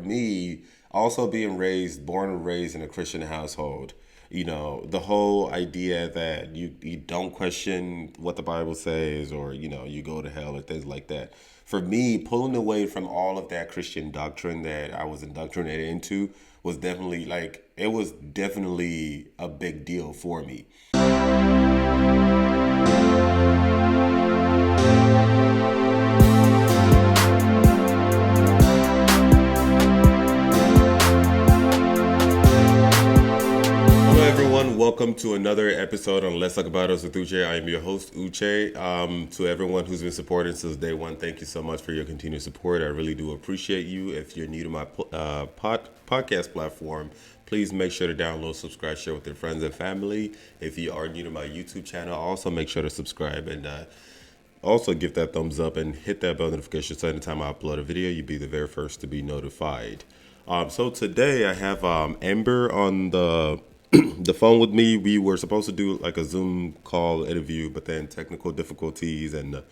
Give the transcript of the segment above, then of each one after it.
me, also being born and raised in a Christian household, the whole idea that you don't question what the Bible says, or, you go to hell or things like that. For me, pulling away from all of that Christian doctrine that I was indoctrinated into was definitely a big deal for me. Hello, everyone. Welcome to another episode on Let's Talk About Us with Uche. I am your host, Uche. To everyone who's been supporting since day one, thank you so much for your continued support. I really do appreciate you. If you're new to my podcast platform, please make sure to download, subscribe, share with your friends and family. If you are new to my YouTube channel, also make sure to subscribe and also give that thumbs up and hit that bell notification so anytime I upload a video, you'll be the very first to be notified. So today I have Amber on the the phone with me. We were supposed to do like a Zoom call interview, but then technical difficulties and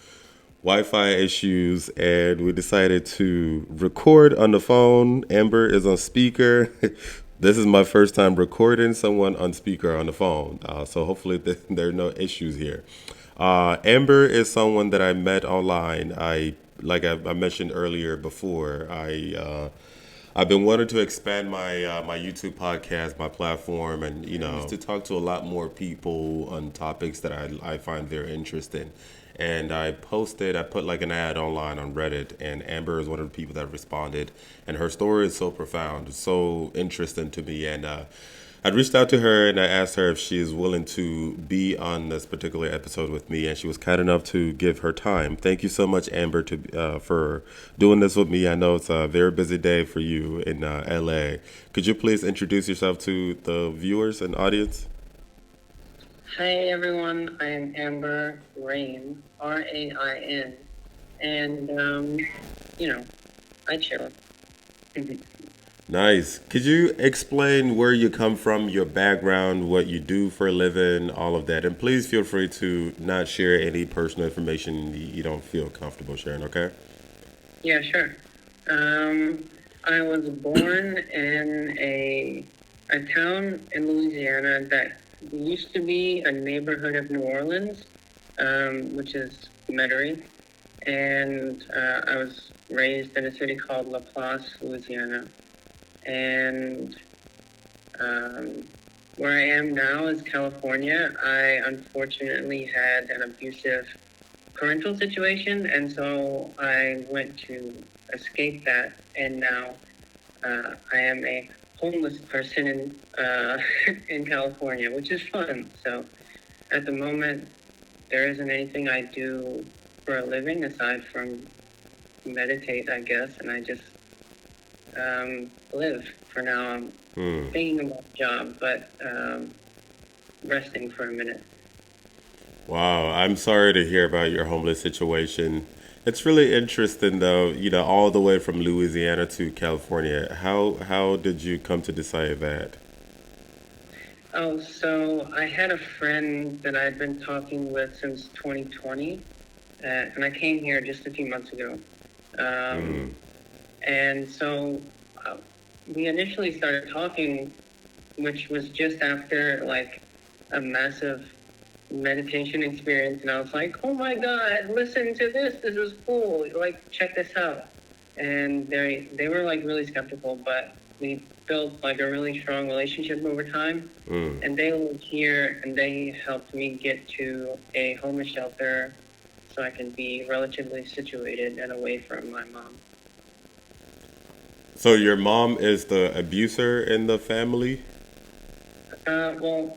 Wi-Fi issues, and we decided to record on the phone. Amber is on speaker. This is my first time recording someone on speaker on the phone, so hopefully there are no issues here. Amber is someone that I met online. I mentioned earlier before. I've been wanting to expand my YouTube podcast, my platform, and to talk to a lot more people on topics that I find very interesting. And I put like an ad online on Reddit, and Amber is one of the people that responded, and her story is so profound, so interesting to me, and I reached out to her and I asked her if she is willing to be on this particular episode with me, and she was kind enough to give her time. Thank you so much, Amber, for doing this with me. I know it's a very busy day for you in LA. Could you please introduce yourself to the viewers and audience? Hi everyone, I am Amber Rain, Rain, and I chill. Nice. Could you explain where you come from, your background, what you do for a living, all of that? And please feel free to not share any personal information you don't feel comfortable sharing, okay? Yeah, sure. I was born in a town in Louisiana that used to be a neighborhood of New Orleans, which is Metairie, and I was raised in a city called Laplace, Louisiana. And where I am now is California. I unfortunately had an abusive parental situation, and so I went to escape that, and now I am a homeless person in California, which is fun. So at the moment, there isn't anything I do for a living aside from meditate, I guess, and I just live for now. I'm thinking about a job, but resting for a minute. Wow, I'm sorry to hear about your homeless situation. It's really interesting though, all the way from Louisiana to California. How did you come to decide that? Oh, so I had a friend that I'd been talking with since 2020, and I came here just a few months ago. And so we initially started talking, which was just after like a massive meditation experience, and I was like, oh my God, listen to this. This is cool. Like, check this out. And they were like really skeptical, but we built like a really strong relationship over time. And they lived here, and they helped me get to a homeless shelter so I can be relatively situated and away from my mom. So your mom is the abuser in the family? Well,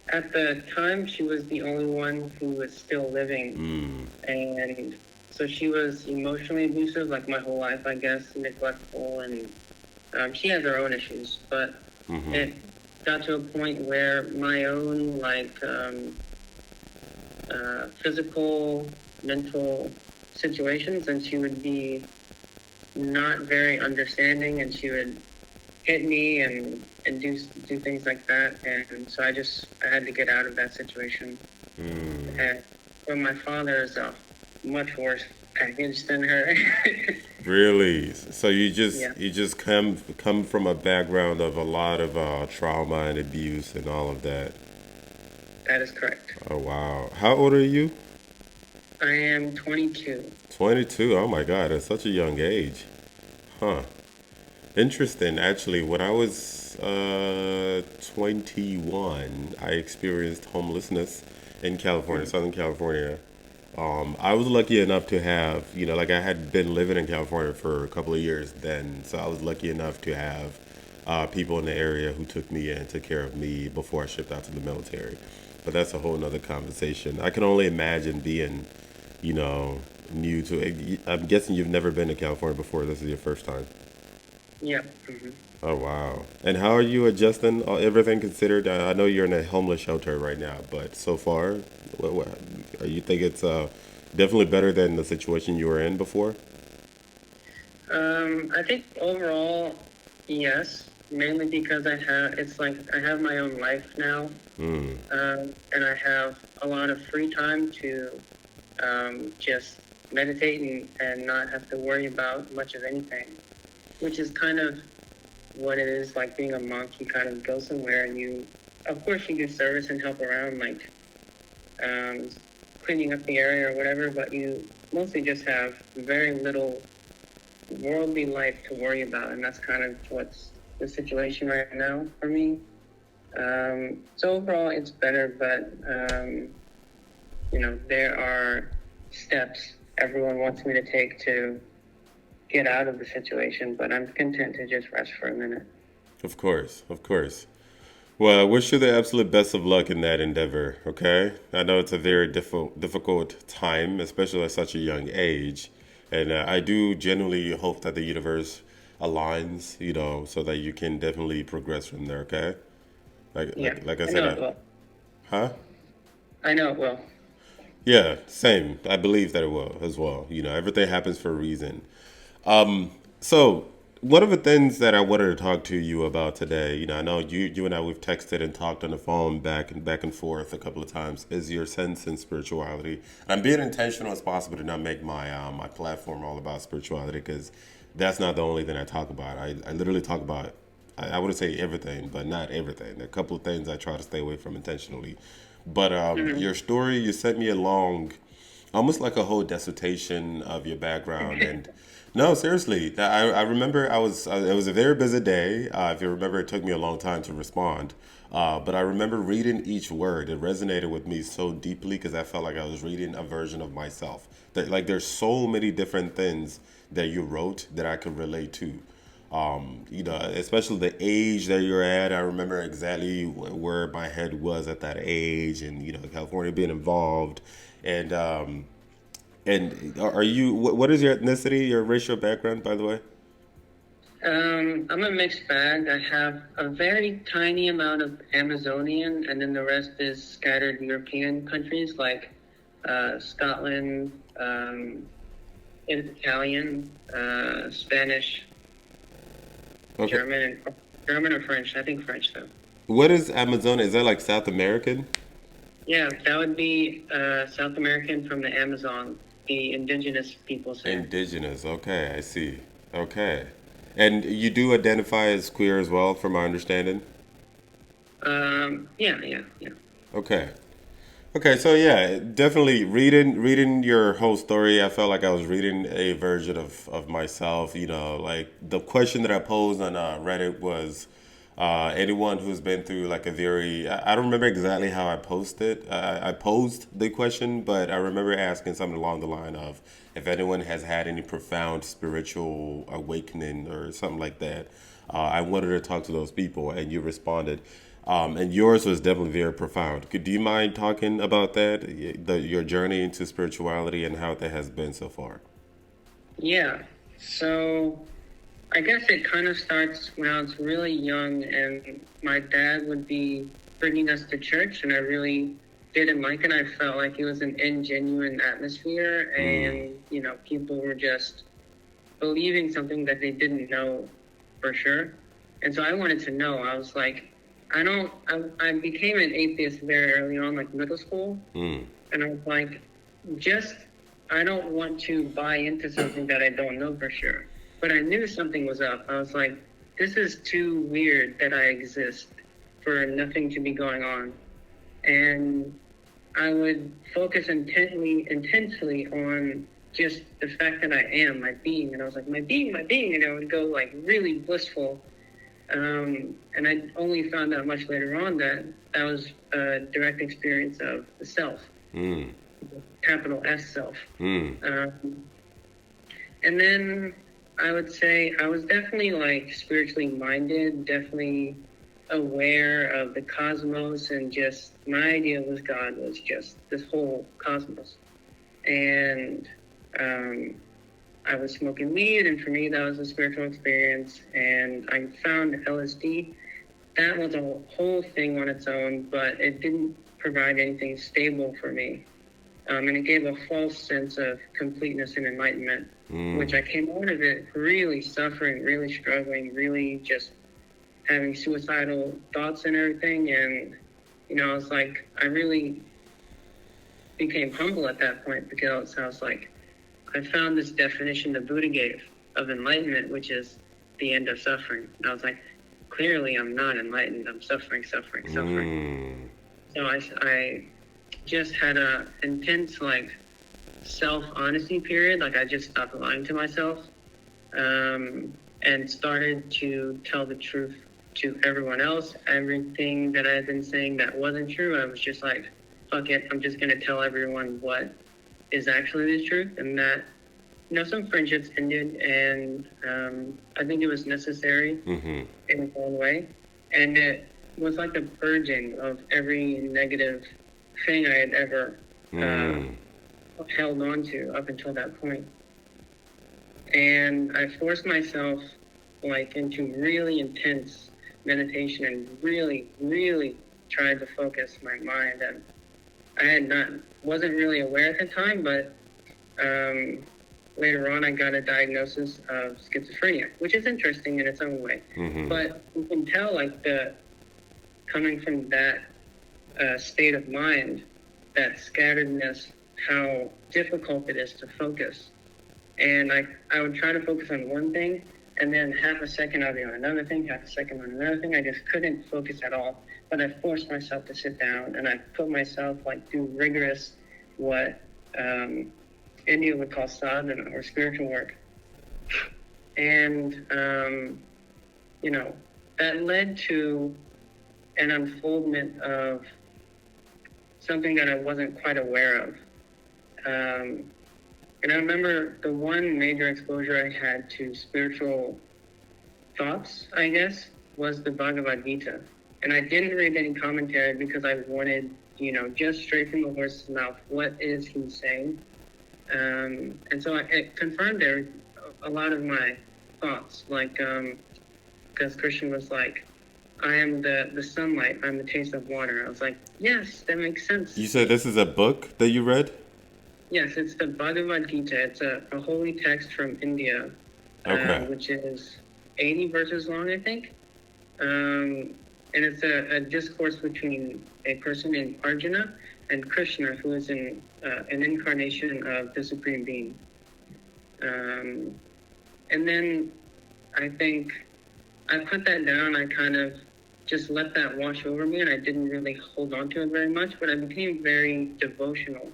at the time, she was the only one who was still living. And so she was emotionally abusive, like my whole life, I guess, neglectful, and she has her own issues. But it got to a point where my own, physical, mental situations, and she would be not very understanding, and she would hit me and do things like that, and so I had to get out of that situation. And but my father is a much worse package than her. Really? So you just Yeah, you just come from a background of a lot of trauma and abuse and all of that. that is correct. Oh wow. How old are you? I am 22. 22. Oh my God, at such a young age. Huh. Interesting. Actually, when I was 21, I experienced homelessness in California, Mhm. Southern California. I was lucky enough to have, like I had been living in California for a couple of years then, so I was lucky enough to have people in the area who took me in, took care of me before I shipped out to the military. But that's a whole nother conversation. I can only imagine being, you know, new to. I'm guessing you've never been to California before. This is your first time. Yeah. Hmm. Oh wow! And how are you adjusting? Everything considered, I know you're in a homeless shelter right now, but so far, you think it's definitely better than the situation you were in before? I think overall, yes, mainly because it's like I have my own life now, Mm, and I have a lot of free time to just meditate and not have to worry about much of anything, which is kind of what it is like being a monk. You kind of go somewhere and of course, you do service and help around, like um, cleaning up the area or whatever, but you mostly just have very little worldly life to worry about, and that's kind of what's the situation right now for me. So overall, it's better, but there are steps everyone wants me to take to get out of the situation, but I'm content to just rest for a minute. of course, of course. Well, I wish you the absolute best of luck in that endeavor. Okay, I know it's a very difficult time, especially at such a young age, and I do genuinely hope that the universe aligns, so that you can definitely progress from there. Okay, like Yeah, like like I I said, know it will. huh? I know it will. Yeah, same. I believe that it will as well. Everything happens for a reason. So one of the things that I wanted to talk to you about today, I know you and I we've texted and talked on the phone back and forth a couple of times, is your sense in spirituality. I'm being intentional as possible to not make my platform all about spirituality because that's not the only thing I talk about. I literally talk about I wouldn't say everything, but not everything. There are a couple of things I try to stay away from intentionally. But Hmm. your story, you sent me along almost like a whole dissertation of your background. And no, seriously, I remember it was a very busy day. If you remember, it took me a long time to respond. But I remember reading each word. It resonated with me so deeply because I felt like I was reading a version of myself. Like there's so many different things that you wrote that I could relate to. Especially the age that you're at. I remember exactly where my head was at that age, and California being involved, and are you? What is your ethnicity? Your racial background, by the way? I'm a mixed bag. I have a very tiny amount of Amazonian, and then the rest is scattered European countries like Scotland, Italian, Spanish, Okay. German or French. I think French though. What is Amazonia? Is that like South American? Yeah, that would be South American from the Amazon, the indigenous peoples there. Indigenous. Okay, I see. Okay, and you do identify as queer as well, from my understanding. Yeah, yeah, yeah. Okay. Okay, so yeah, definitely reading your whole story, I felt like I was reading a version of myself. Like the question that I posed on Reddit was, anyone who's been through like a very, I don't remember exactly how I posted. I posed the question, but I remember asking something along the line of if anyone has had any profound spiritual awakening or something like that. I wanted to talk to those people, and you responded. And yours was definitely very profound. Do you mind talking about that, your journey into spirituality and how that has been so far? Yeah. So I guess it kind of starts when I was really young, and my dad would be bringing us to church, and I really didn't like it. I felt like it was an ingenuine atmosphere, Mm, and people were just believing something that they didn't know for sure. And so I wanted to know. I was like, I don't. I became an atheist very early on, like middle school, mm, and I was like, just I don't want to buy into something that I don't know for sure. But I knew something was up. I was like, this is too weird that I exist for nothing to be going on. And I would focus intensely on just the fact that I am, my being. And I was like, my being, and I would go like really blissful. And I only found out much later on that that was a direct experience of the self, capital S self. And then I would say I was definitely like spiritually minded, definitely aware of the cosmos, and just my idea was God was just this whole cosmos. And I was smoking weed, and for me that was a spiritual experience. And I found LSD. That was a whole thing on its own, but it didn't provide anything stable for me. And it gave a false sense of completeness and enlightenment, which I came out of it really suffering, really struggling, really just having suicidal thoughts and everything. And, you know, I was like, I really became humble at that point, because I was like, I found this definition the Buddha gave of enlightenment, which is the end of suffering. And I was like, clearly I'm not enlightened. I'm suffering. So I just had a intense like self-honesty period. Like I just stopped lying to myself, and started to tell the truth to everyone else. Everything that I had been saying that wasn't true, I was just like, fuck it, I'm just gonna tell everyone what is actually the truth. And that, you know, some friendships ended, and I think it was necessary in its own way. And it was like the purging of every negative thing I had ever held on to up until that point. And I forced myself like into really intense meditation, and really tried to focus my mind. And I wasn't really aware at the time, but later on I got a diagnosis of schizophrenia, which is interesting in its own way. But you can tell like coming from that state of mind, that scatteredness, how difficult it is to focus. And I would try to focus on one thing, and then half a second I'd be on another thing, half a second on another thing. I just couldn't focus at all. But I forced myself to sit down, and I put myself like through rigorous, what India would call sadhana, or spiritual work. And you know, that led to an unfoldment of something that I wasn't quite aware of. And I remember the one major exposure I had to spiritual thoughts, I guess, was the Bhagavad Gita. And I didn't read any commentary because I wanted, you know, just straight from the horse's mouth, what is he saying? And so it confirmed a lot of my thoughts, like, because Krishna was like, I am the sunlight, I'm the taste of water. I was like, yes, that makes sense. You said this is a book that you read? Yes, it's the Bhagavad Gita. It's a holy text from India, which is 80 verses long, I think. And it's a discourse between a person named Arjuna and Krishna, who is an incarnation of the Supreme Being. And then I think I put that down. I kind of just let that wash over me, and I didn't really hold on to it very much, but I became very devotional.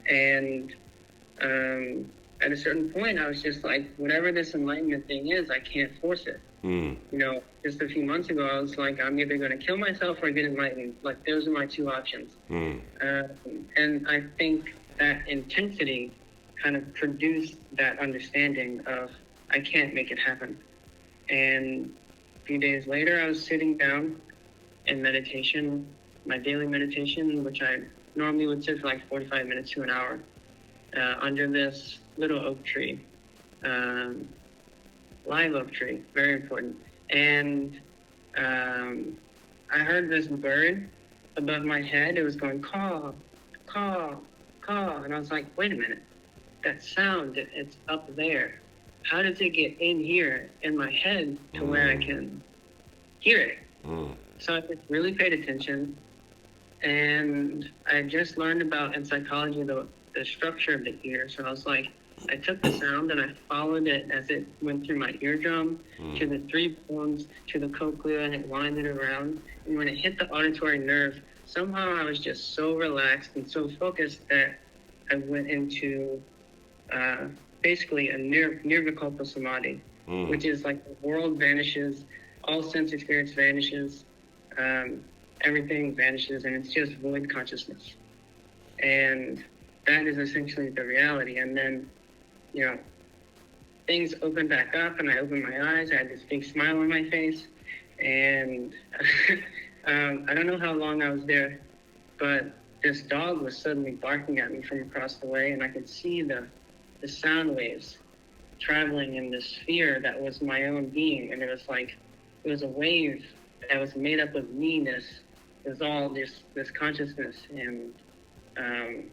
And at a certain point, I was just like, whatever this enlightenment thing is, I can't force it. You know, just a few months ago, I was like, I'm either going to kill myself or get enlightened. Like, those are my two options. And I think that intensity kind of produced that understanding of, I can't make it happen. And a few days later, I was sitting down in meditation, my daily meditation, which I normally would sit for like 45 minutes to an hour, under this little oak tree, live oak tree, very important. And I heard this bird above my head. It was going caw, caw, caw, and I was like, wait a minute, that sound, it's up there. How does it get in here in my head to where I can hear it? So I just really paid attention. And I just learned about, in psychology, the the structure of the ear. So I was like, I took the sound and I followed it as it went through my eardrum to the three bones, to the cochlea, and it winded around. And when it hit the auditory nerve, somehow I was just so relaxed and so focused that I went into uh, basically a nirvikalpa samadhi, which is like the world vanishes, all sense experience vanishes, um, everything vanishes, and it's just void consciousness. And that is essentially the reality. And then, you know, things opened back up, and I opened my eyes. I had this big smile on my face, and I don't know how long I was there, but this dog was suddenly barking at me from across the way, and I could see the sound waves traveling in this sphere that was my own being. And it was like, it was a wave that was made up of me-ness. It was all this consciousness. And um,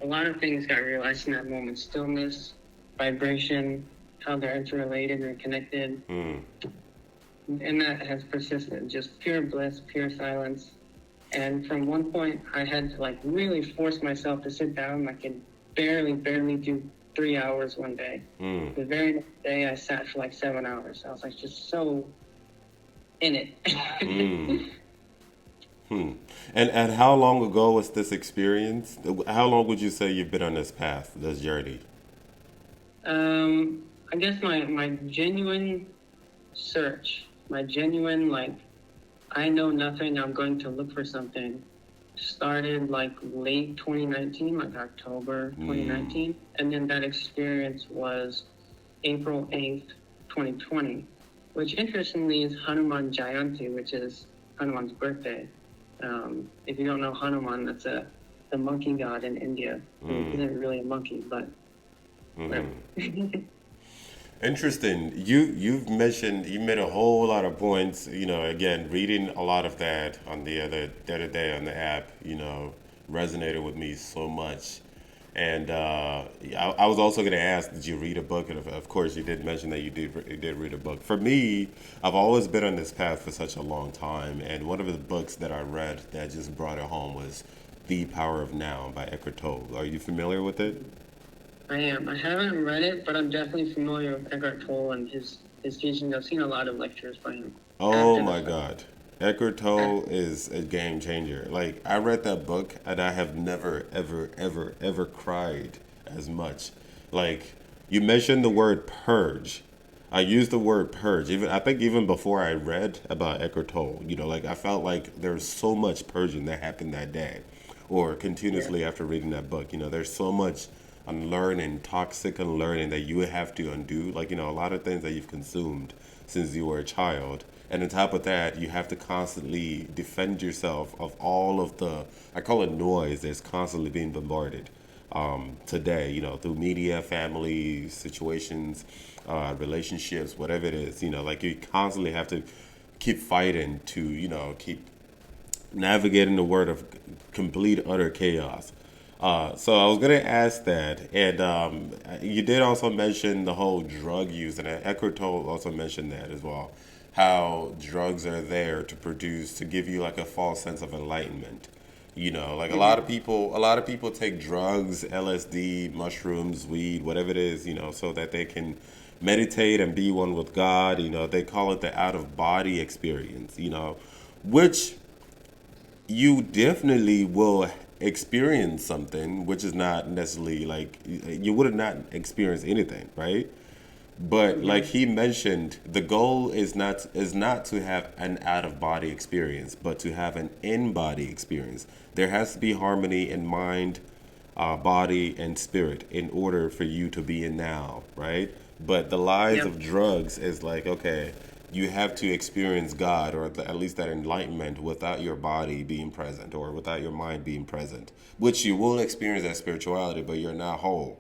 a lot of things got realized in that moment. Stillness, vibration, how they're interrelated and connected. And that has persisted, just pure bliss, pure silence. And from one point, I had to like really force myself to sit down. I could barely do 3 hours one day. The very next day, I sat for like 7 hours. I was like just so in it. And how long ago was this experience? How long would you say you've been on this path, this journey? I guess my genuine search, my genuine like, I know nothing, I'm going to look for something, started like late 2019, like October 2019. And then that experience was April 8th, 2020, which interestingly is Hanuman Jayanti, which is Hanuman's birthday. If you don't know Hanuman, that's the monkey god in India. He's not really a monkey, but whatever. Interesting. You made a whole lot of points. You know, again, reading a lot of that on the other day on the app. You know, resonated with me so much. And I was also going to ask, did you read a book? And of course, you did mention that you did read a book. For me, I've always been on this path for such a long time, and one of the books that I read that just brought it home was The Power of Now by Eckhart Tolle. Are you familiar with it? I am. I haven't read it, but I'm definitely familiar with Eckhart Tolle and his teachings. I've seen a lot of lectures by him. Oh After the my fact. God. Eckhart Tolle is a game changer. Like, I read that book and I have never, ever, ever, ever cried as much. Like, you mentioned the word purge. I used the word purge. Even I think even before I read about Eckhart Tolle, you know, like I felt like there's so much purging that happened that day, or Yeah. continuously after reading that book. You know, there's so much unlearning, toxic unlearning that you would have to undo. Like, you know, a lot of things that you've consumed since you were a child. And on top of that, you have to constantly defend yourself of all of the, I call it noise, that's constantly being bombarded today, you know, through media, family, situations, relationships, whatever it is, you know, like you constantly have to keep fighting to, you know, keep navigating the world of complete utter chaos. So I was gonna ask that, and you did also mention the whole drug use, and Eckhart Tolle also mentioned that as well. How drugs are there to produce, to give you like a false sense of enlightenment. You know, like a lot of people take drugs, LSD, mushrooms, weed, whatever it is, you know, so that they can meditate and be one with God. You know, they call it the out of body experience. You know, which you definitely will experience something which is not necessarily like you would have not experienced anything, right? But like he mentioned, the goal is not to have an out of body experience, but to have an in body experience. There has to be harmony in mind, body, and spirit in order for you to be in now, right? But the lies Yep. of drugs is like, okay, you have to experience God or at least that enlightenment without your body being present or without your mind being present, which you will experience that spirituality, but you're not whole.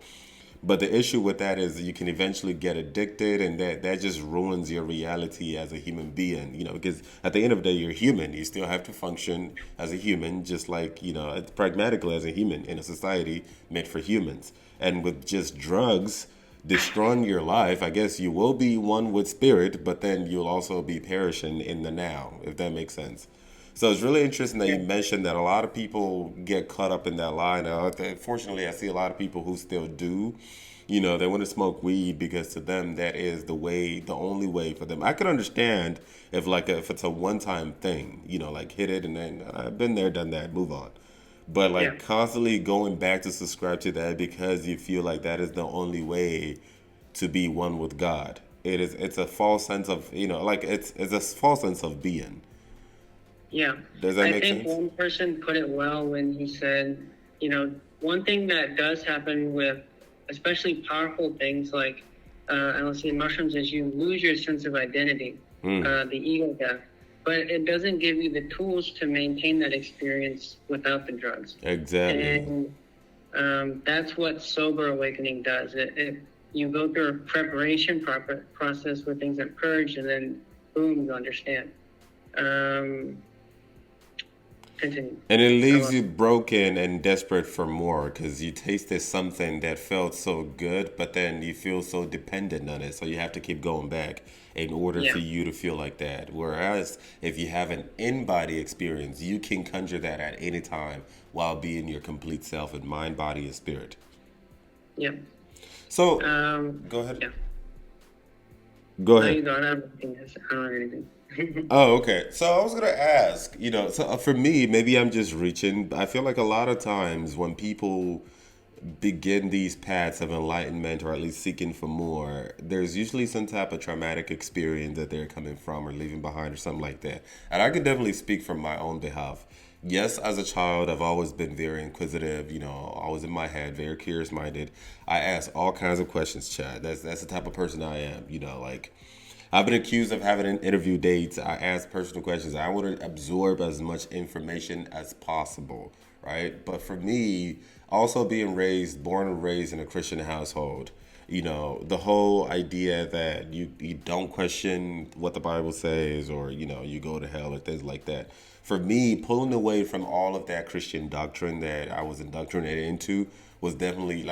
But the issue with that is you can eventually get addicted, and that just ruins your reality as a human being. You know, because at the end of the day, you're human. You still have to function as a human, just like you know, pragmatically as a human in a society meant for humans. And with just drugs destroying your life, I guess you will be one with spirit, but then you'll also be perishing in the now, if that makes sense. So it's really interesting that Yeah. you mentioned that a lot of people get caught up in that line. Fortunately, I see a lot of people who still do. They want to smoke weed because to them that is the way, the only way for them. I could understand if if it's a one time thing, like hit it and then I've been there, done that, move on. But Yeah. like constantly going back to subscribe to that because you feel like that is the only way to be one with God. It's a false sense of like it's a false sense of being. Yeah. Does that I make think sense? one person put it well when he said, one thing that does happen with especially powerful things like LSD and mushrooms is you lose your sense of identity, Mm, the ego death. But it doesn't give you the tools to maintain that experience without the drugs. exactly. And that's what sober awakening does. You go through a preparation process where things are purged, and then boom, you understand. Um, Continue. And it I leaves lost. you broken and desperate for more because you tasted something that felt so good, but then you feel so dependent on it. So you have to keep going back in order for Yeah, you to feel like that. Whereas if you have an in body experience, you can conjure that at any time while being your complete self in mind, body, and spirit. yeah. So Um, go ahead. yeah. Go No, ahead. you go. I don't have anything. I don't have anything. Oh, okay. So I was gonna ask, so for me, maybe I'm just reaching. I feel like a lot of times when people begin these paths of enlightenment or at least seeking for more, there's usually some type of traumatic experience that they're coming from or leaving behind or something like that. And I can definitely speak from my own behalf. Yes, as a child, I've always been very inquisitive, always in my head, very curious minded. I ask all kinds of questions, Chad. That's the type of person I am, like I've been accused of having an interview dates. I ask personal questions. I want to absorb as much information as possible, right? But for me, also being born and raised in a Christian household, the whole idea that you don't question what the Bible says or, you go to hell or things like that. For me, pulling away from all of that Christian doctrine that I was indoctrinated into was definitely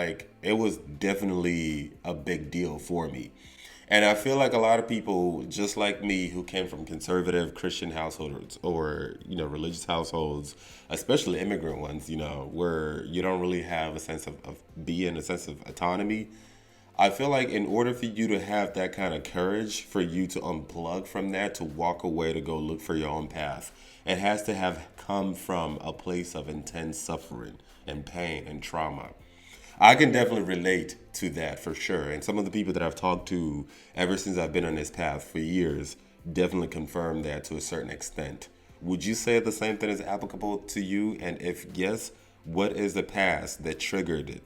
a big deal for me. And I feel like a lot of people, just like me, who came from conservative Christian households or, religious households, especially immigrant ones, where you don't really have a sense of being, a sense of autonomy. I feel like in order for you to have that kind of courage, for you to unplug from that, to walk away, to go look for your own path, it has to have come from a place of intense suffering and pain and trauma. I can Yeah. definitely relate to that for sure. And some of the people that I've talked to ever since I've been on this path for years definitely confirm that to a certain extent. Would you say the same thing is applicable to you? And if yes, what is the past that triggered it?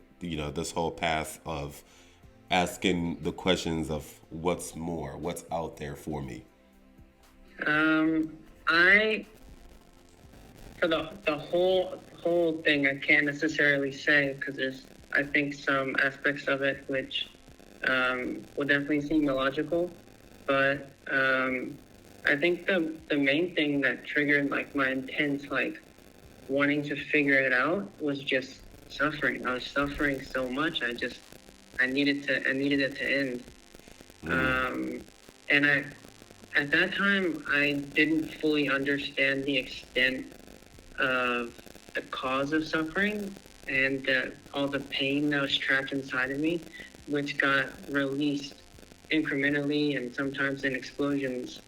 This whole path of asking the questions of what's more, what's out there for me. I for the whole thing, I can't necessarily say because there's I think some aspects of it which will definitely seem illogical, but I think the main thing that triggered like my intense like wanting to figure it out was just suffering. I was suffering so much. I needed it to end. Um, and at that time I didn't fully understand the extent of the cause of suffering and all the pain that was trapped inside of me, which got released incrementally and sometimes in explosions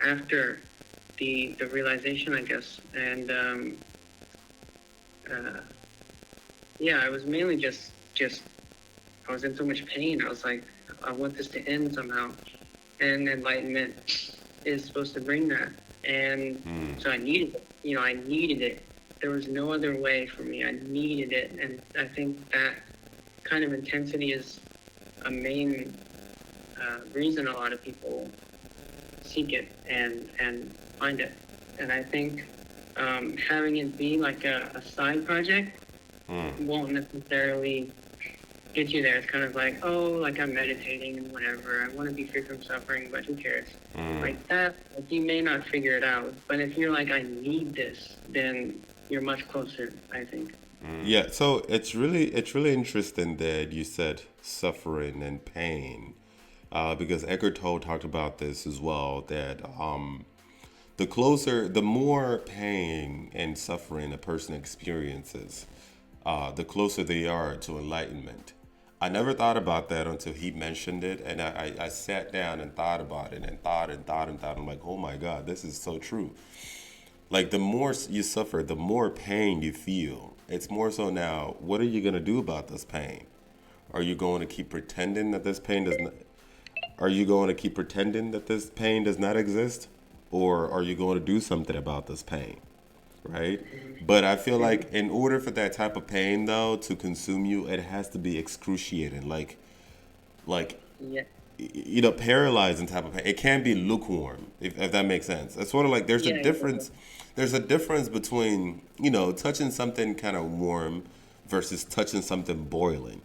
after the realization, I guess. And uh, yeah, I was mainly just I was in so much pain. I was like, I want this to end somehow. And enlightenment is supposed to bring that. And so I needed it. I needed it. There was no other way for me. I needed it. And I think that kind of intensity is a main reason a lot of people seek it and find it. And I think having it be like a side project won't necessarily get you there. It's kind of like, oh, like I'm meditating and whatever. I want to be free from suffering, but who cares? Like that, like you may not figure it out. But if you're like, I need this, then you're much closer, I think. Yeah, so it's really interesting that you said suffering and pain, because Eckhart Tolle talked about this as well. That the more pain and suffering a person experiences, the closer they are to enlightenment. I never thought about that until he mentioned it, and I sat down and thought about it and thought and thought and thought. I'm like, oh my God, this is so true. Like the more you suffer, the more pain you feel. It's more so now, what are you going to do about this pain? Are you going to keep pretending that this pain does not Are you going to keep pretending that this pain does not exist? Or are you going to do something about this pain? Right? But I feel like in order for that type of pain though to consume you, it has to be excruciating. Like Yeah. paralyzing type of pain. It can't be lukewarm, if that makes sense. It's sort of like there's a Yeah. difference. There's a difference between touching something kind of warm versus touching something boiling.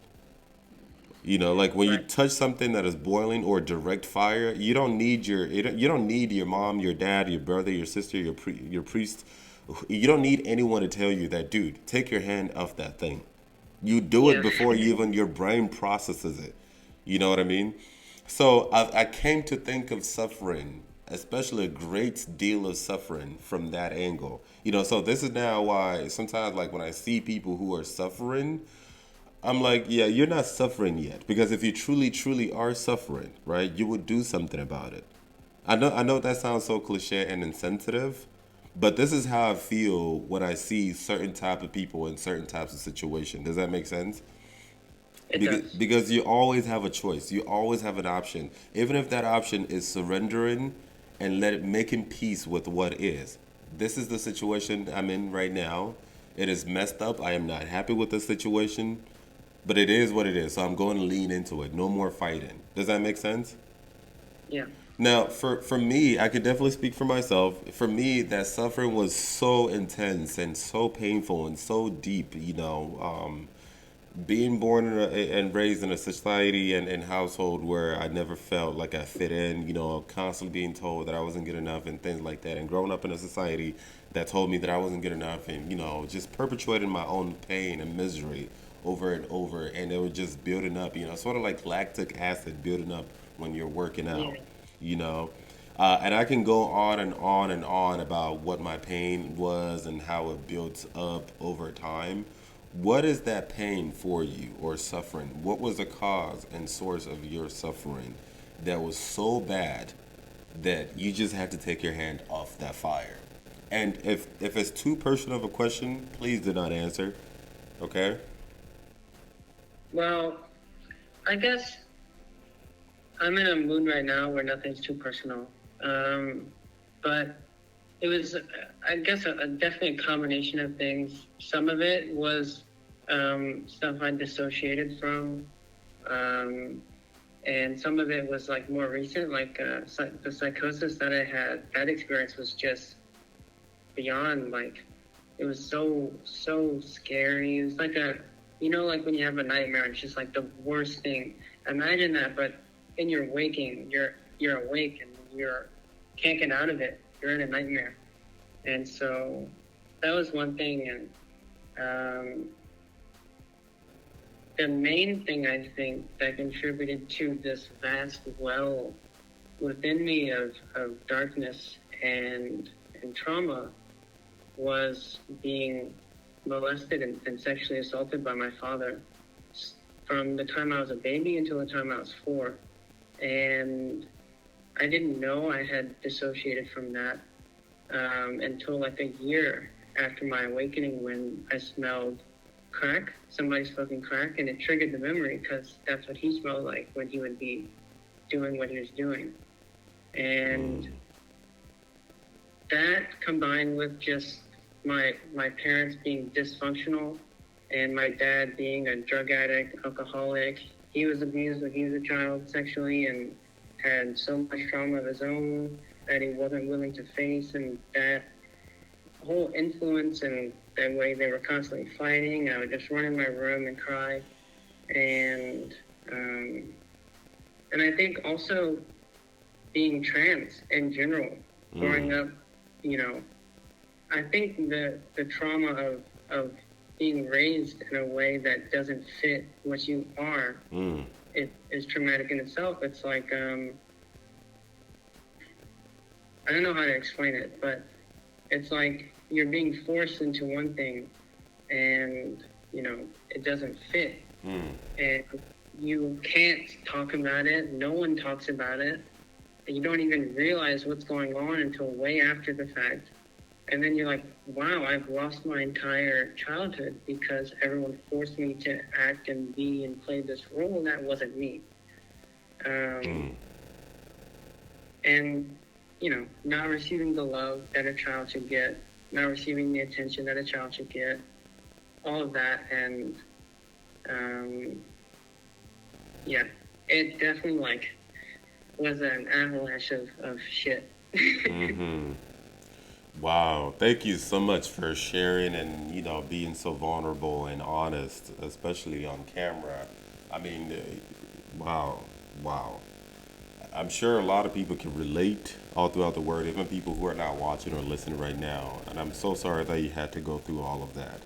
Like when you Right. touch something that is boiling or direct fire, you don't need your mom, your dad, your brother, your sister, your priest. You don't need anyone to tell you that, dude, take your hand off that thing. You do it Yeah. before even your brain processes it. You know what I mean? So I came to think of suffering, especially a great deal of suffering from that angle. So this is now why sometimes, like when I see people who are suffering, I'm like, yeah, you're not suffering yet. Because if you truly, truly are suffering, right, you would do something about it. I know that sounds so cliche and insensitive, but this is how I feel when I see certain type of people in certain types of situations. Does that make sense? It does. Because you always have a choice. You always have an option. Even if that option is surrendering and making peace with what is. This is the situation I'm in right now. It is messed up. I am not happy with the situation, but it is what it is. So I'm going to lean into it. No more fighting. Does that make sense? Yeah. Now, for me, I could definitely speak for myself. For me, that suffering was so intense and so painful and so deep. Being born and raised in a society and household where I never felt like I fit in, constantly being told that I wasn't good enough and things like that, and growing up in a society that told me that I wasn't good enough, and just perpetuating my own pain and misery over and over, and it was just building up, sort of like lactic acid building up when you're working Yeah. out, you know. And I can go on and on and on about what my pain was and how it built up over time. What is that pain for you or suffering? What was the cause and source of your suffering that was so bad that you just had to take your hand off that fire? And if it's too personal of a question, please do not answer. Okay? Well, I guess I'm in a mood right now where nothing's too personal. But it was, I guess, a definite combination of things. Some of it was stuff I dissociated from, um, and some of it was like more recent, like the psychosis that I had. That experience was just beyond like, it was so scary. It was like like when you have a nightmare, it's just like the worst thing. Imagine that, but in your waking, you're awake and you're can't get out of it. You're in a nightmare, and so that was one thing. And the main thing I think that contributed to this vast well within me of darkness and trauma was being molested and sexually assaulted by my father from the time I was a baby until the time I was 4. And I didn't know I had dissociated from that until like a year after my awakening when I smelled crack, somebody smoking crack, and it triggered the memory because that's what he smelled like when he would be doing what he was doing. And that combined with just my parents being dysfunctional and my dad being a drug addict, alcoholic. He was abused when he was a child sexually and had so much trauma of his own that he wasn't willing to face, and that whole influence and the way they were constantly fighting. I would just run in my room and cry. And and I think also being trans in general, growing up, you know, I think the trauma of being raised in a way that doesn't fit what you are is traumatic in itself. It's like I don't know how to explain it, but it's like you're being forced into one thing, and it doesn't fit, Mm. and you can't talk about it. No one talks about it, and you don't even realize what's going on until way after the fact. And then you're like, wow, I've lost my entire childhood because everyone forced me to act and be and play this role that wasn't me. Um, Mm. and, not receiving the love that a child should get, not receiving the attention that a child should get, all of that. And, um, yeah, it definitely, was an avalanche of shit. Mm-hmm. Wow, thank you so much for sharing and being so vulnerable and honest, especially on camera. I mean, wow, wow. I'm sure a lot of people can relate all throughout the world, even people who are not watching or listening right now. And I'm so sorry that you had to go through all of that.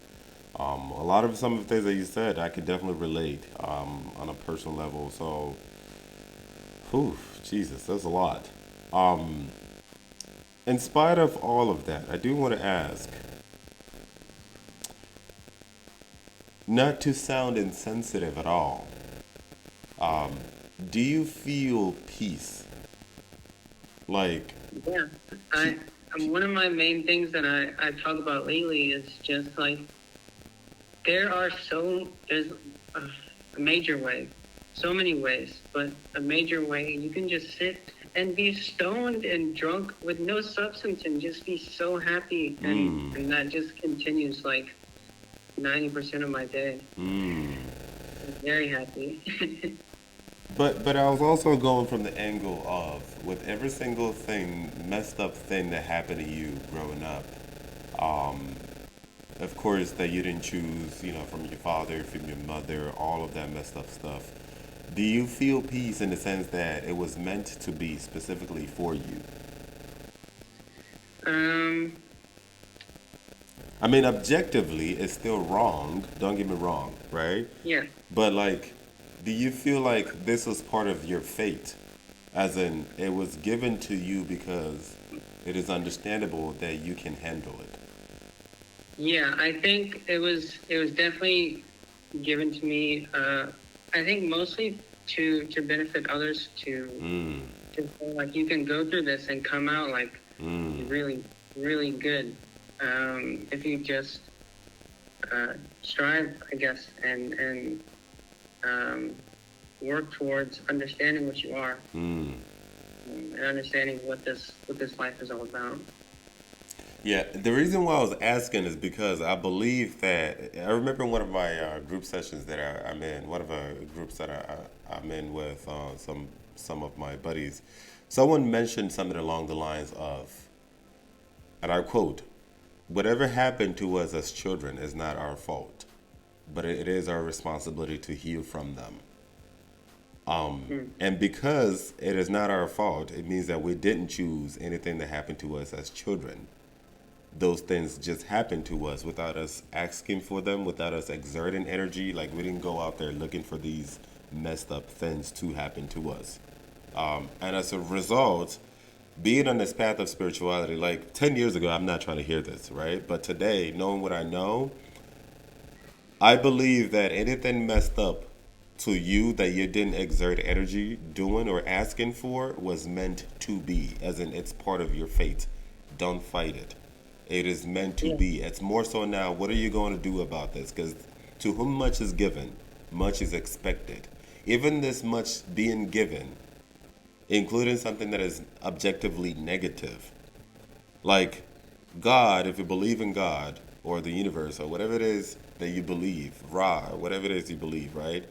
A lot of some of the things that you said, I could definitely relate on a personal level. So, whew, Jesus, that's a lot. Um, in spite of all of that, I do want to ask, not to sound insensitive at all, do you feel peace? Like, Yeah, pe- I one of my main things that I talk about lately is just like there's a, a major way, so many ways, but a major way you can just sit and be stoned and drunk with no substance and just be so happy, mm, and that just continues like 90% of my day. mm. I'm very happy. But I was also going from the angle of with every single thing, messed up thing that happened to you growing up, um, of course that you didn't choose, from your father, from your mother, all of that messed up stuff. Do you feel peace in the sense that it was meant to be specifically for you? um, I mean, objectively, it's still wrong. Don't get me wrong, right? yeah, But like, do you feel like this was part of your fate? As in, it was given to you because it is understandable that you can handle it. yeah. I think it was definitely given to me. I think mostly to benefit others, Mm, to feel like you can go through this and come out like mm, really really good, if you just strive, I guess, and um, work towards understanding what you are, mm. and understanding what this life is all about. Yeah, the reason why I was asking is because I believe that I remember one of my group sessions that I'm in, one of the groups that I'm in with some of my buddies. Someone mentioned something along the lines of, and I quote, "Whatever happened to us as children is not our fault, but it is our responsibility to heal from them." Mm. And because it is not our fault, it means that we didn't choose anything that happened to us as children. Those things just happened to us without us asking for them, without us exerting energy. Like we didn't go out there looking for these messed up things to happen to us. And as a result, being on this path of spirituality, like 10 years ago, I'm not trying to hear this, right? But today, knowing what I know, I believe that anything messed up to you that you didn't exert energy doing or asking for was meant to be, as in it's part of your fate. Don't fight it. It is meant to Yeah, be. It's more so now, what are you going to do about this? Because to whom much is given, much is expected. Even this much being given, including something that is objectively negative, like God, if you believe in God or the universe or whatever it is that you believe, Ra, or whatever it is you believe, right?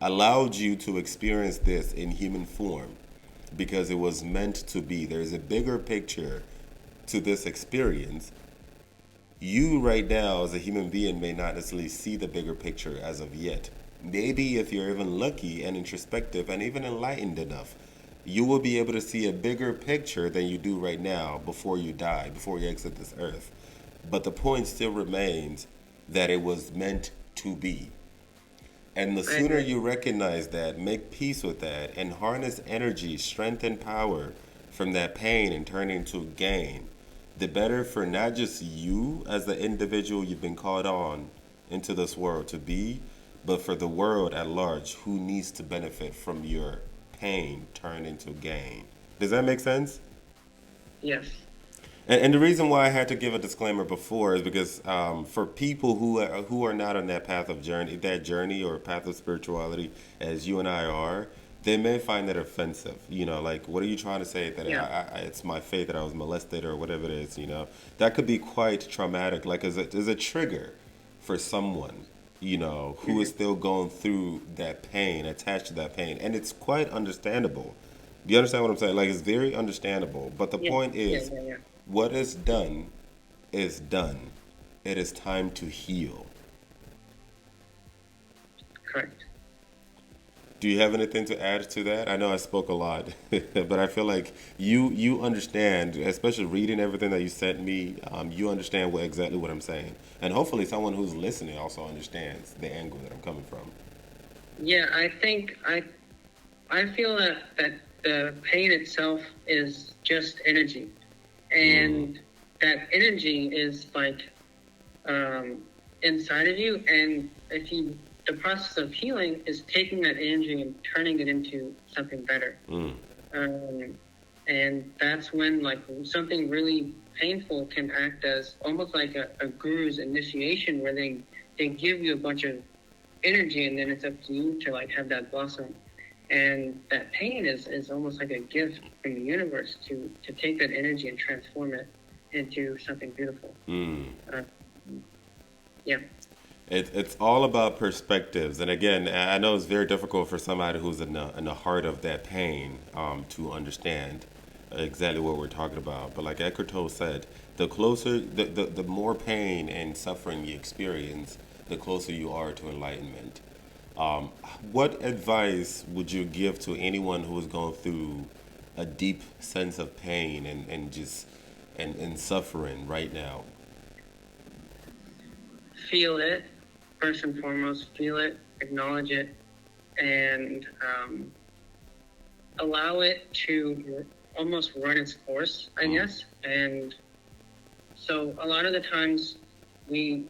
Allowed you to experience this in human form because it was meant to be. There's a bigger picture to this experience. You, right now, as a human being, may not necessarily see the bigger picture as of yet. Maybe if you're even lucky and introspective and even enlightened enough, you will be able to see a bigger picture than you do right now before you die, before you exit this earth. But the point still remains that it was meant to be. And the I sooner agree. you recognize that, make peace with that, and harness energy, strength, and power from that pain and turn it into gain, the better for not just you as the individual you've been called on into this world to be, but for the world at large who needs to benefit from your pain turned into gain. Does that make sense? Yes. And the reason why I had to give a disclaimer before is because for people who are not on that path of journey, that journey or path of spirituality, as you and I are, they may find that offensive. You know, like, what are you trying to say that Yeah. it's my faith that I was molested or whatever it is? You know, that could be quite traumatic. Like, as a trigger for someone, you know, who is Hmm. still going through that pain, attached to that pain, and it's quite understandable. Do you understand what I'm saying? Like, it's very understandable. But the Yeah. point Yeah. is, Yeah. Yeah. what is done is done. It is time to heal. Correct. Do you have anything to add to that? I know I spoke a lot, but I feel like you understand, especially reading everything that you sent me. You understand exactly what I'm saying, and hopefully, someone who's listening also understands the angle that I'm coming from. Yeah. I feel that the pain itself is just energy, Mm, and that energy is like um, inside of you. And if you, the process of healing is taking that energy and turning it into something better. mm, Um, and that's when like something really painful can act as almost like a guru's initiation, where they give you a bunch of energy, and then it's up to you to like have that blossom. And that pain is almost like a gift from the universe to take that energy and transform it into something beautiful. mm. Uh, yeah. It's all about perspectives, and again, I know it's very difficult for somebody who's in the heart of that pain to understand exactly what we're talking about. But like Eckhart Tolle said, the more pain and suffering you experience, the closer you are to enlightenment. Um, what advice would you give to anyone who is going through a deep sense of pain and just and suffering right now? Feel it, first and foremost. Feel it, acknowledge it, and allow it to almost run its course, I Mm, guess. And so a lot of the times we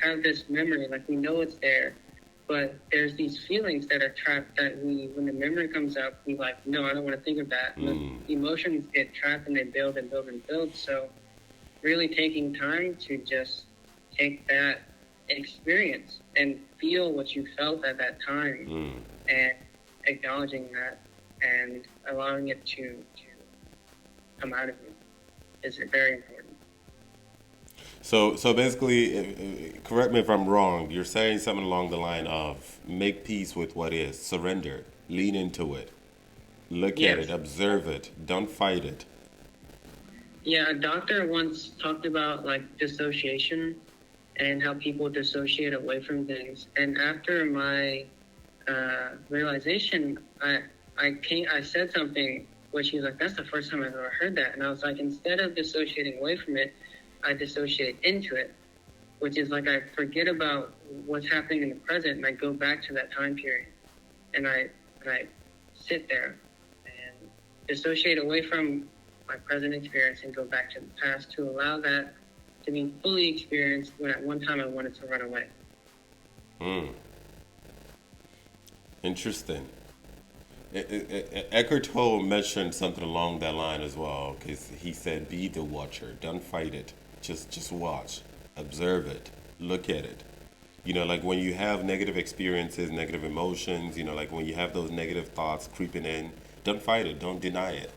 have this memory, like we know it's there, but there's these feelings that are trapped that we, when the memory comes up, we like, no, I don't want to think of that. And mm, the emotions get trapped and they build and build and build. So really taking time to just take that experience and feel what you felt at that time, mm. and acknowledging that and allowing it to come out of you is very important. So basically, correct me if I'm wrong. You're saying something along the line of make peace with what is, surrender, lean into it, look at it, Yes. observe it, don't fight it. Yeah, a doctor once talked about like dissociation and how people dissociate away from things. And after my realization, I said something which he was like, "That's the first time I've ever heard that." And I was like, instead of dissociating away from it, I dissociate into it, which is like I forget about what's happening in the present and I go back to that time period, and I sit there and dissociate away from my present experience and go back to the past to allow that to be fully experienced when at one time I wanted to run away. Mm, interesting. Eckhart Tolle mentioned something along that line as well, because he said, "Be the watcher. Don't fight it. Just watch, observe it, look at it." You know, like when you have negative experiences, negative emotions. You know, like when you have those negative thoughts creeping in, don't fight it. Don't deny it.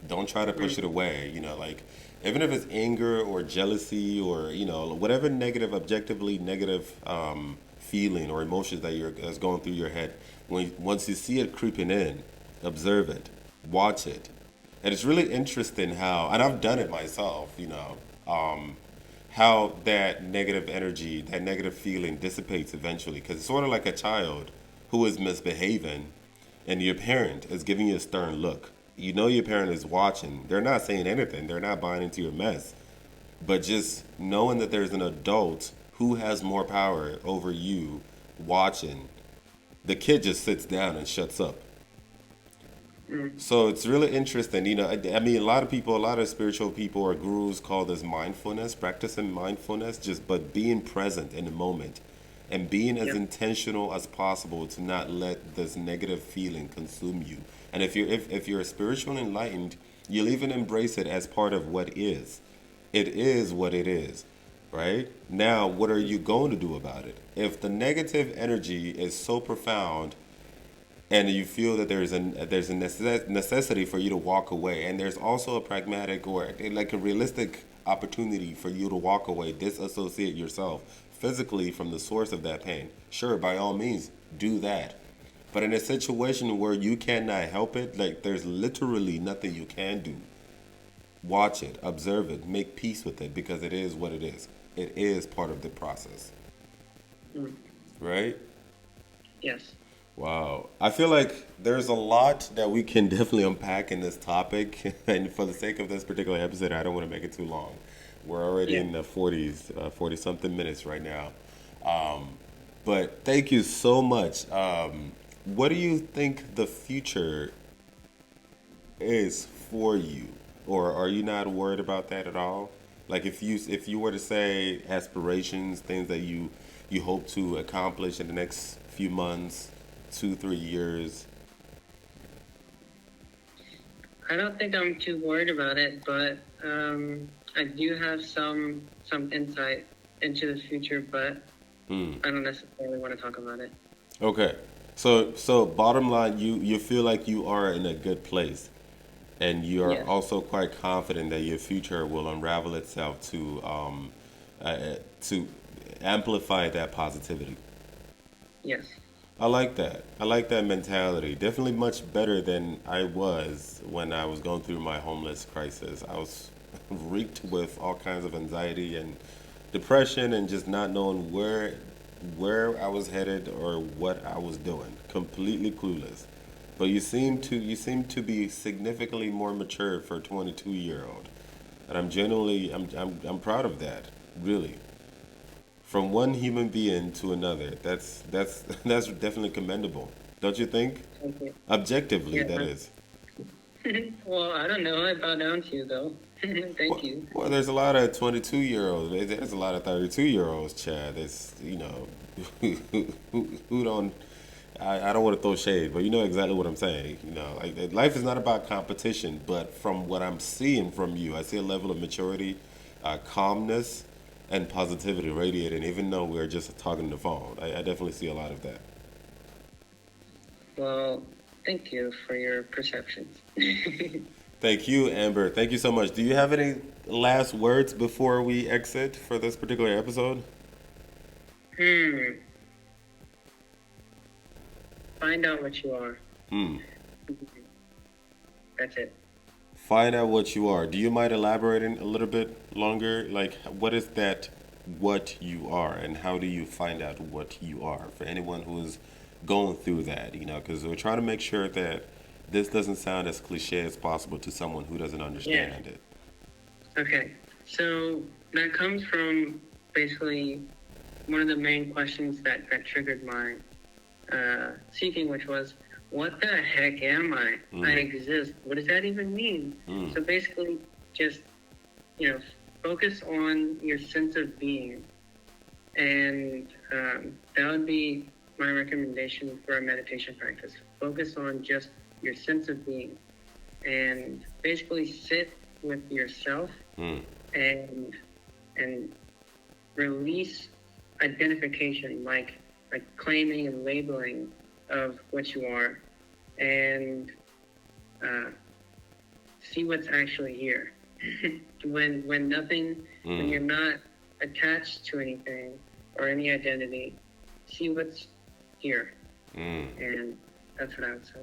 Don't try to push Mm. it away. You know, like even if it's anger or jealousy or whatever negative, objectively negative feeling or emotions that's going through your head, once you see it creeping in, observe it, watch it, and it's really interesting how, and I've done it myself. Um, how that negative energy, that negative feeling dissipates eventually, because it's sort of like a child who is misbehaving and your parent is giving you a stern look. You know your parent is watching. They're not saying anything. They're not buying into your mess. But just knowing that there's an adult who has more power over you watching, the kid just sits down and shuts up. Mm. So it's really interesting. I mean, a lot of people, a lot of spiritual people or gurus call this mindfulness, practicing mindfulness, just but being present in the moment and being as Yep. intentional as possible to not let this negative feeling consume you. And if you're spiritual and enlightened, you'll even embrace it as part of what is. It is what it is, right? Now, what are you going to do about it? If the negative energy is so profound and you feel that there's a necessity for you to walk away, and there's also a pragmatic or like a realistic opportunity for you to walk away, disassociate yourself physically from the source of that pain, sure, by all means do that. But in a situation where you cannot help it, like there's literally nothing you can do, watch it, observe it, make peace with it, because it is what it is. It is part of the process, Mm. right? Yes. Wow. I feel like there's a lot that we can definitely unpack in this topic. And for the sake of this particular episode, I don't want to make it too long. We're already Yeah. in the 40s, 40 something minutes right now. Um, but thank you so much. What do you think the future is for you? Or are you not worried about that at all? Like if you were to say aspirations, things that you hope to accomplish in the next few months, 2, 3 years. I don't think I'm too worried about it, but I do have some insight into the future, but Hmm. I don't necessarily want to talk about it. Okay. So bottom line, you feel like you are in a good place, and you are Yes. also quite confident that your future will unravel itself to amplify that positivity. Yes. I like that. I like that mentality. Definitely much better than I was when I was going through my homeless crisis. I was reeked with all kinds of anxiety and depression and just not knowing where I was headed or what I was doing. Completely clueless. But you seem to be significantly more mature for a 22-year-old. And I'm proud of that. Really, from one human being to another. That's that's definitely commendable, don't you think? Thank you. Objectively, Yeah. that is. Well, I don't know. I bow down to you, though. Thank Well, you. well, there's a lot of 22-year-olds. There's a lot of 32-year-olds, Chad. That's who don't. I don't want to throw shade, but you know exactly what I'm saying. Like life is not about competition, but from what I'm seeing from you, I see a level of maturity, calmness, and positivity radiating. Even though we're just talking on the phone, I definitely see a lot of that. Well, thank you for your perceptions. Thank you, Amber. Thank you so much. Do you have any last words before we exit for this particular episode? Hmm. Find out what you are. Hmm. That's it. Find out what you are. Do you mind elaborating a little bit longer? Like, what is that what you are, and how do you find out what you are for anyone who is going through that? Because we're trying to make sure that this doesn't sound as cliche as possible to someone who doesn't Yeah. understand it. Okay. So that comes from basically one of the main questions that triggered my seeking, which was, what the heck am I? I Mm, exist. What does that even mean? mm, So basically, just, you know, focus on your sense of being. And that would be my recommendation for a meditation practice. Focus on just your sense of being. And basically sit with yourself mm, and and release identification, like claiming and labeling of what you are, and uh, see what's actually here. When nothing, when you're mm, not attached to anything or any identity, see what's here, mm. and that's what I would say.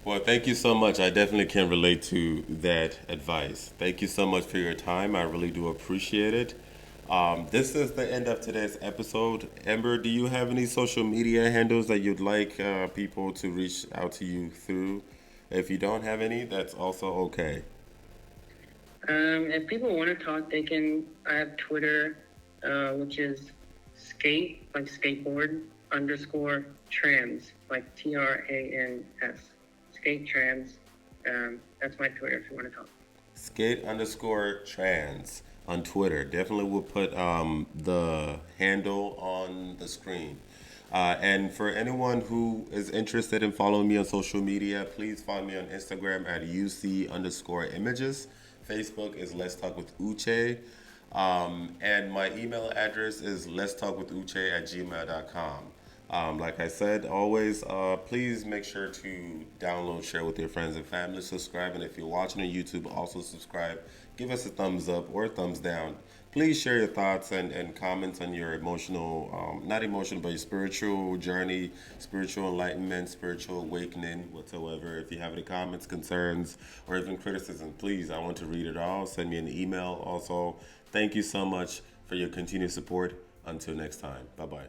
Well, thank you so much. I definitely can relate to that advice. Thank you so much for your time. I really do appreciate it. This is the end of today's episode. Amber, do you have any social media handles that you'd like people to reach out to you through? If you don't have any, that's also okay. If people want to talk, they can. I have Twitter, which is skate, like skateboard, underscore trans, like TRANS, @skatetrans. That's my Twitter if you want to talk. Skate_trans on Twitter. Definitely will put the handle on the screen. And for anyone who is interested in following me on social media, please find me on Instagram at UC_images. Facebook is Let's Talk with Uche. And my email address is let's talk with Uche@gmail.com. Like I said, always, please make sure to download, share with your friends and family, subscribe, and if you're watching on YouTube, also subscribe. Give us a thumbs up or a thumbs down. Please share your thoughts and comments on your emotional, not emotional, but your spiritual journey, spiritual enlightenment, spiritual awakening, whatsoever. If you have any comments, concerns, or even criticism, please, I want to read it all. Send me an email also. Thank you so much for your continued support. Until next time, bye bye.